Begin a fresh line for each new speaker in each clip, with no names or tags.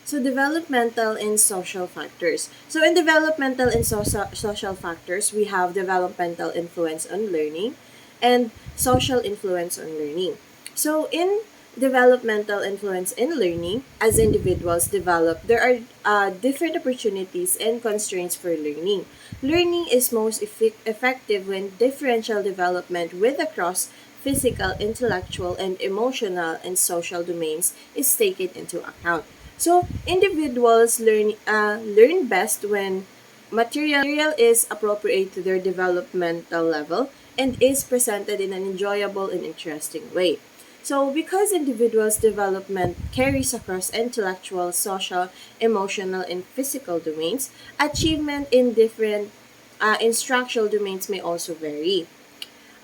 So developmental and social factors. So in developmental and social factors, we have developmental influence on learning and social influence on learning. So in developmental influence in learning, as individuals develop, there are different opportunities and constraints for learning. Learning is most effective when differential development with across physical, intellectual, and emotional and social domains is taken into account. So individuals learn best when material is appropriate to their developmental level and is presented in an enjoyable and interesting way. So because individuals' development carries across intellectual, social, emotional, and physical domains, achievement in different instructional domains may also vary.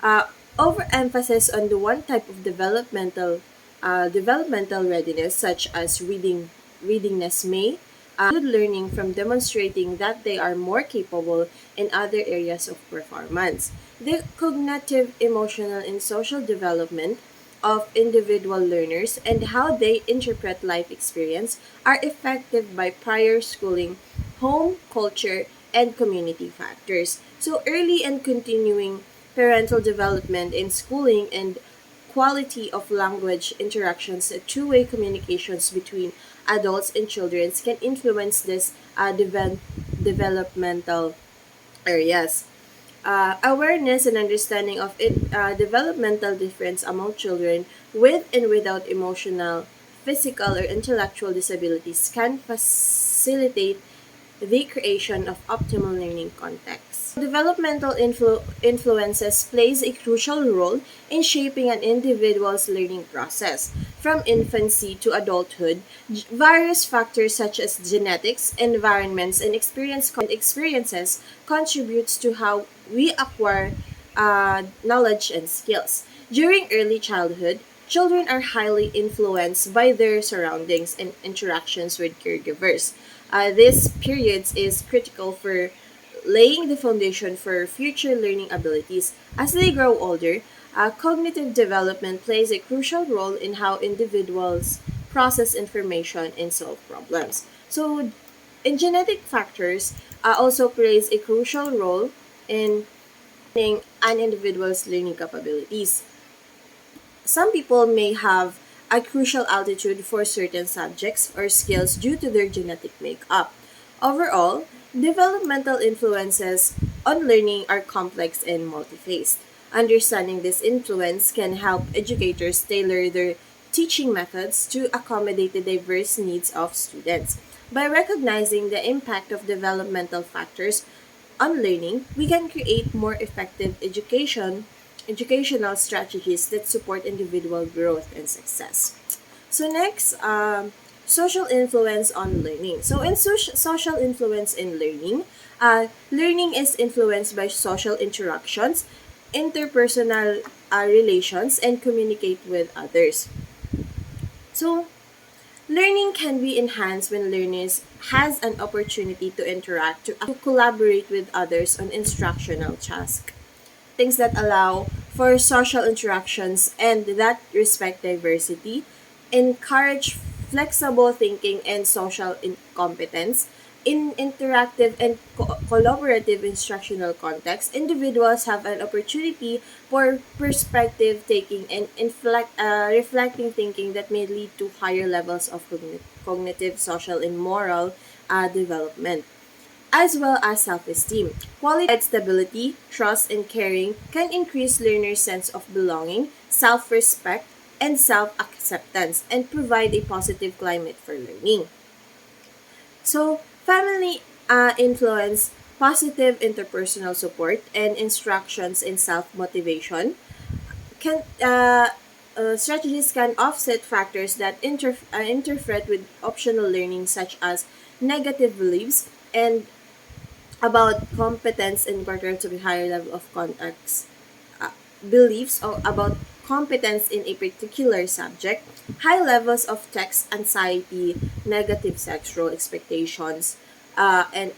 Uh, Overemphasis on the one type of developmental readiness, such as readingness, may good learning from demonstrating that they are more capable in other areas of performance. The cognitive, emotional, and social development of individual learners and how they interpret life experience are affected by prior schooling, home culture, and community factors. So early and continuing parental development in schooling and quality of language interactions, two-way communications between adults and children can influence this developmental areas. Awareness and understanding of developmental difference among children with and without emotional, physical, or intellectual disabilities can facilitate the creation of optimal learning contexts. Developmental influences plays a crucial role in shaping an individual's learning process. From infancy to adulthood, various factors such as genetics, environments, and experiences contributes to how we acquire knowledge and skills. During early childhood, children are highly influenced by their surroundings and interactions with caregivers. This period is critical for laying the foundation for future learning abilities. As they grow older, cognitive development plays a crucial role in how individuals process information and solve problems. So, and genetic factors also plays a crucial role in an individual's learning capabilities. Some people may have a crucial altitude for certain subjects or skills due to their genetic makeup. Overall, developmental influences on learning are complex and multi-phased. Understanding this influence can help educators tailor their teaching methods to accommodate the diverse needs of students. By recognizing the impact of developmental factors on learning, we can create more effective educational strategies that support individual growth and success. So next, social influence on learning. So in social influence in learning, learning is influenced by social interactions, interpersonal relations, and communicate with others. So learning can be enhanced when learners has an opportunity to interact, to collaborate with others on instructional tasks. Things that allow for social interactions and that respect diversity, encourage flexible thinking and social competence. In interactive and collaborative instructional contexts, individuals have an opportunity for perspective taking and reflecting thinking that may lead to higher levels of cognitive, social, and moral development as well as self-esteem. Quality stability, trust, and caring can increase learners' sense of belonging, self-respect, and self-acceptance and provide a positive climate for learning. So, family influence, positive interpersonal support, and instructions in self-motivation can strategies can offset factors that interfere with optional learning such as negative beliefs and about competence in regards to a higher level of contacts, beliefs or about competence in a particular subject, high levels of text anxiety, negative sexual expectations, and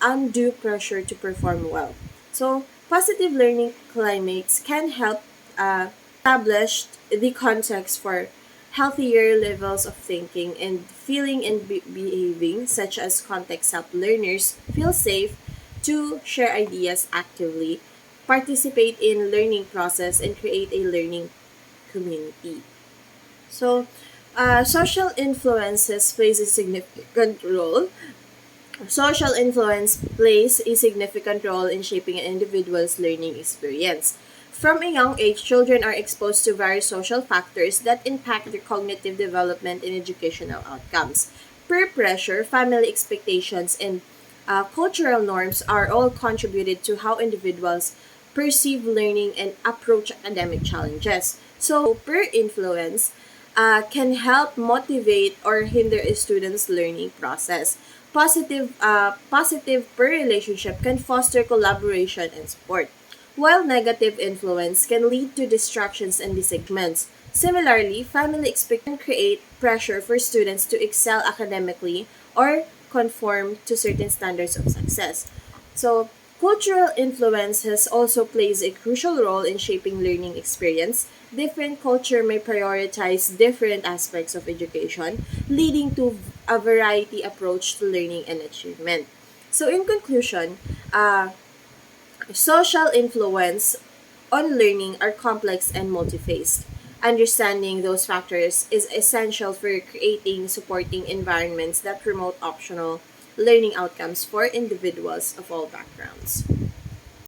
undue pressure to perform well. So, positive learning climates can help establish the context for healthier levels of thinking and feeling and behaving, such as context help learners feel safe to share ideas actively, participate in learning process, and create a learning community. So, social influences plays a significant role. Social influence plays a significant role in shaping an individual's learning experience. From a young age, children are exposed to various social factors that impact their cognitive development and educational outcomes. Peer pressure, family expectations, and cultural norms are all contributed to how individuals perceive learning and approach academic challenges. So, peer influence can help motivate or hinder a student's learning process. Positive peer relationship can foster collaboration and support, while negative influence can lead to distractions and disagreements. Similarly, family expectations can create pressure for students to excel academically or conform to certain standards of success. So, cultural influences also plays a crucial role in shaping learning experience. Different culture may prioritize different aspects of education, leading to a variety approach to learning and achievement. So, in conclusion, social influence on learning are complex and multi-phased. Understanding those factors is essential for creating supporting environments that promote optional learning outcomes for individuals of all backgrounds.